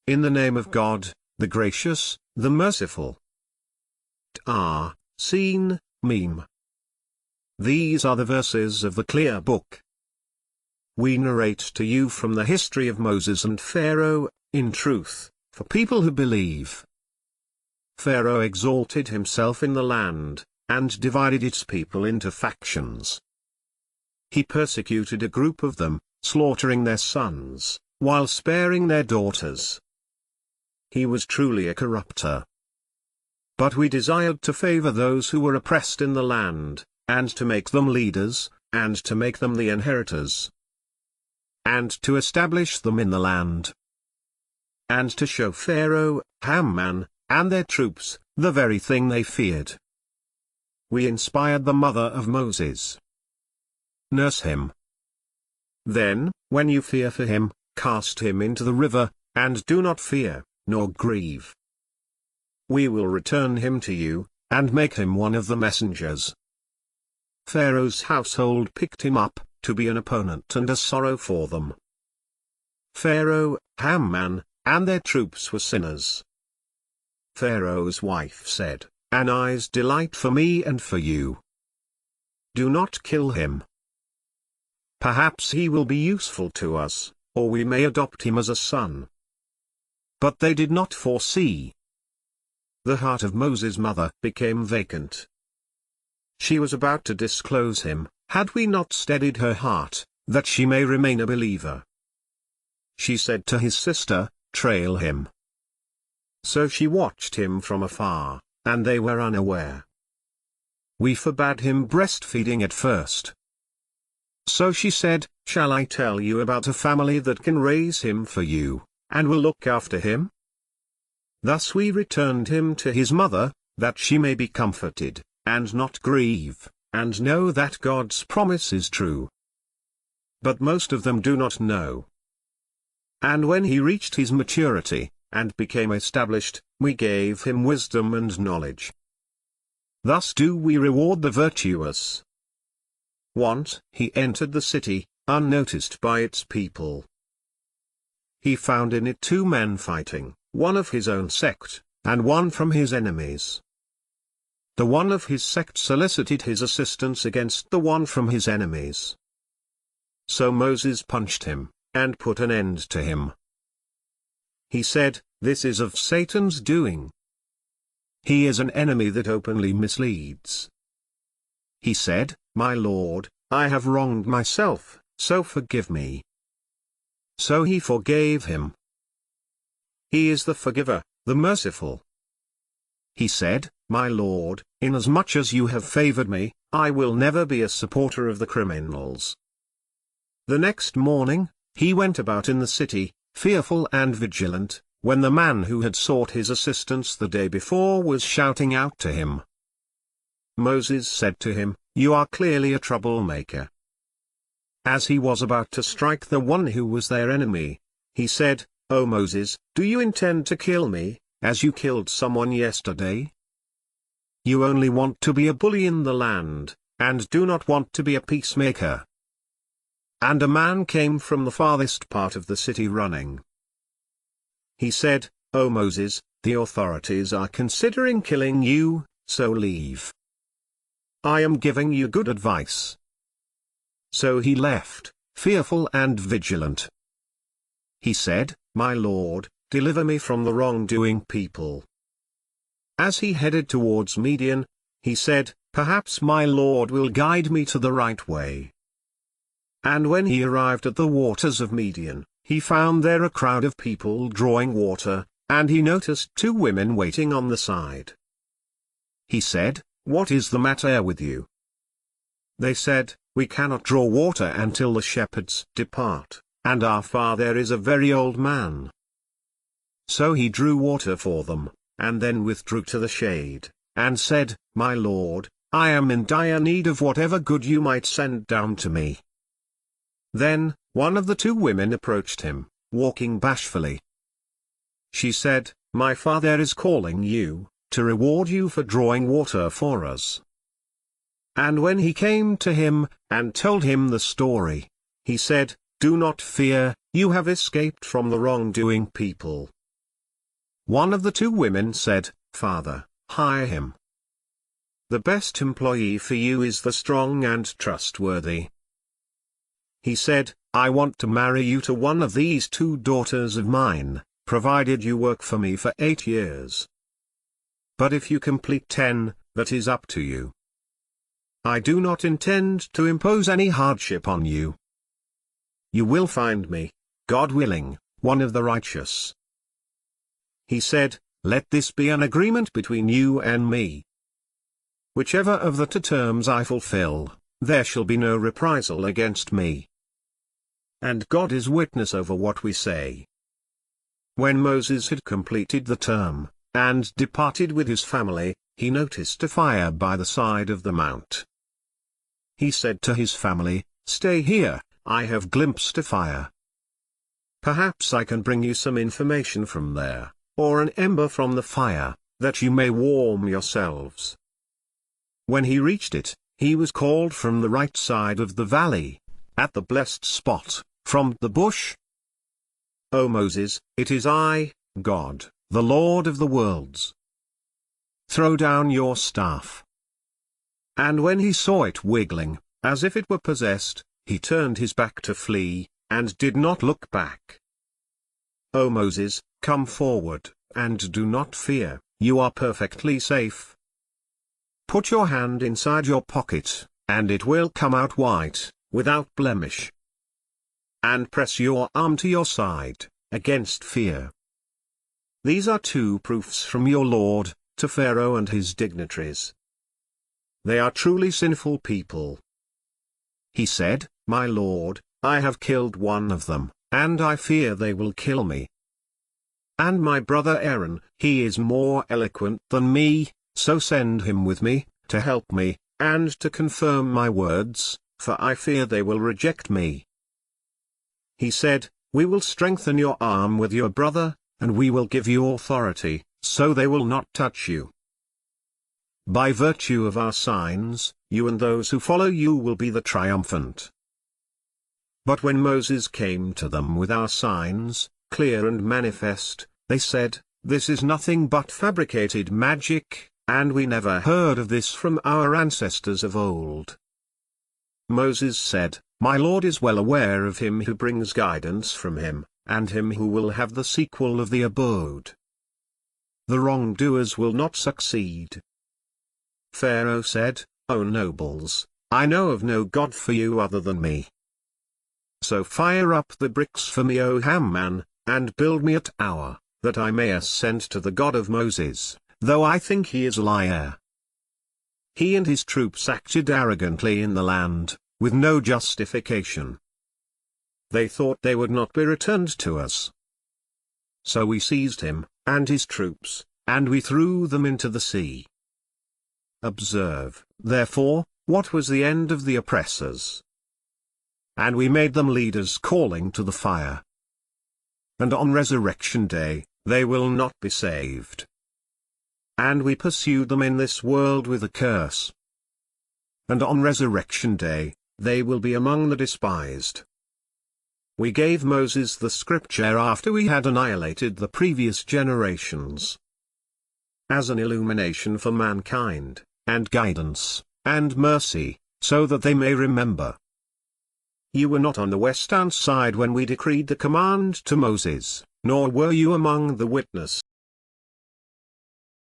in the name of God, the gracious, the merciful. Seen, Meme. These are the verses of the clear book. We narrate to you from the history of Moses and Pharaoh, in truth, for people who believe. Pharaoh exalted himself in the land, and divided its people into factions. He persecuted a group of them, slaughtering their sons, while sparing their daughters. He was truly a corrupter. But we desired to favor those who were oppressed in the land, and to make them leaders, and to make them the inheritors, and to establish them in the land, and to show Pharaoh, Haman, and their troops, the very thing they feared. We inspired the mother of Moses. Nurse him. Then, when you fear for him, cast him into the river, and do not fear, nor grieve. We will return him to you, and make him one of the messengers. Pharaoh's household picked him up, to be an opponent and a sorrow for them. Pharaoh, Haman, and their troops were sinners. Pharaoh's wife said, "An eye's delight for me and for you. Do not kill him. Perhaps he will be useful to us, or we may adopt him as a son." But they did not foresee. The heart of Moses' mother became vacant. She was about to disclose him, had we not steadied her heart, that she may remain a believer. She said to his sister, "Trail him." So she watched him from afar, and they were unaware. We forbade him breastfeeding at first. So she said, "Shall I tell you about a family that can raise him for you, and will look after him?" Thus we returned him to his mother, that she may be comforted, and not grieve, and know that God's promise is true. But most of them do not know. And when he reached his maturity, and became established, we gave him wisdom and knowledge. Thus do we reward the virtuous. Once he entered the city, unnoticed by its people. He found in it 2 men fighting, one of his own sect, and one from his enemies. The one of his sect solicited his assistance against the one from his enemies. So Moses punished him, and put an end to him. He said, "This is of Satan's doing. He is an enemy that openly misleads." He said, "My Lord, I have wronged myself, so forgive me." So he forgave him. He is the forgiver, the merciful. He said, "My Lord, inasmuch as you have favored me, I will never be a supporter of the criminals." The next morning, he went about in the city, fearful and vigilant, when the man who had sought his assistance the day before was shouting out to him. Moses said to him, "You are clearly a troublemaker." As he was about to strike the one who was their enemy, he said, "O Moses, do you intend to kill me, as you killed someone yesterday? You only want to be a bully in the land, and do not want to be a peacemaker." And a man came from the farthest part of the city running. He said, "O Moses, the authorities are considering killing you, so leave. I am giving you good advice." So he left, fearful and vigilant. He said, "My Lord, deliver me from the wrongdoing people." As he headed towards Midian, he said, "Perhaps my Lord will guide me to the right way." And when he arrived at the waters of Midian, he found there a crowd of people drawing water, and he noticed 2 women waiting on the side. He said, "What is the matter with you?" They said, "We cannot draw water until the shepherds depart, and our father is a very old man." So he drew water for them, and then withdrew to the shade, and said, "My Lord, I am in dire need of whatever good you might send down to me." Then, one of the 2 women approached him, walking bashfully. She said, "My father is calling you, to reward you for drawing water for us." And when he came to him, and told him the story, he said, "Do not fear, you have escaped from the wrongdoing people. One of the two women said, "Father, hire him. The best employee for you is the strong and trustworthy." He said, "I want to marry you to one of these two daughters of mine, provided you work for me for 8 years. But if you complete 10, that is up to you. I do not intend to impose any hardship on you. You will find me, God willing, one of the righteous." He said, "Let this be an agreement between you and me. Whichever of the two terms I fulfill, there shall be no reprisal against me. And God is witness over what we say." When Moses had completed the term, and departed with his family, he noticed a fire by the side of the mount. He said to his family, "Stay here, I have glimpsed a fire. Perhaps I can bring you some information from there, or an ember from the fire, that you may warm yourselves." When he reached it, he was called from the right side of the valley, at the blessed spot, from the bush, "O Moses, it is I, God, the Lord of the worlds. Throw down your staff." And when he saw it wiggling, as if it were possessed, he turned his back to flee, and did not look back. "O Moses, come forward, and do not fear, you are perfectly safe. Put your hand inside your pocket, and it will come out white, without blemish. And press your arm to your side, against fear." These are two proofs from your Lord, to Pharaoh and his dignitaries. They are truly sinful people. He said, "My Lord, I have killed one of them, and I fear they will kill me. And my brother Aaron, he is more eloquent than me, so send him with me, to help me, and to confirm my words, for I fear they will reject me." He said, "We will strengthen your arm with your brother, and we will give you authority, so they will not touch you. By virtue of our signs, you and those who follow you will be the triumphant." But when Moses came to them with our signs, clear and manifest, they said, "This is nothing but fabricated magic, and we never heard of this from our ancestors of old." Moses said, "My Lord is well aware of him who brings guidance from him, and him who will have the sequel of the abode. The wrongdoers will not succeed." Pharaoh said, "O nobles, I know of no God for you other than me. So fire up the bricks for me, O Haman, and build me a tower, that I may ascend to the God of Moses, though I think he is a liar." He and his troops acted arrogantly in the land, with no justification. They thought they would not be returned to us. So we seized him, and his troops, and we threw them into the sea. Observe, therefore, what was the end of the oppressors. And we made them leaders calling to the fire. And on resurrection day, they will not be saved. And we pursued them in this world with a curse. And on resurrection day, they will be among the despised. We gave Moses the scripture after we had annihilated the previous generations, as an illumination for mankind, and guidance, and mercy, so that they may remember. You were not on the western side when we decreed the command to Moses, nor were you among the witness.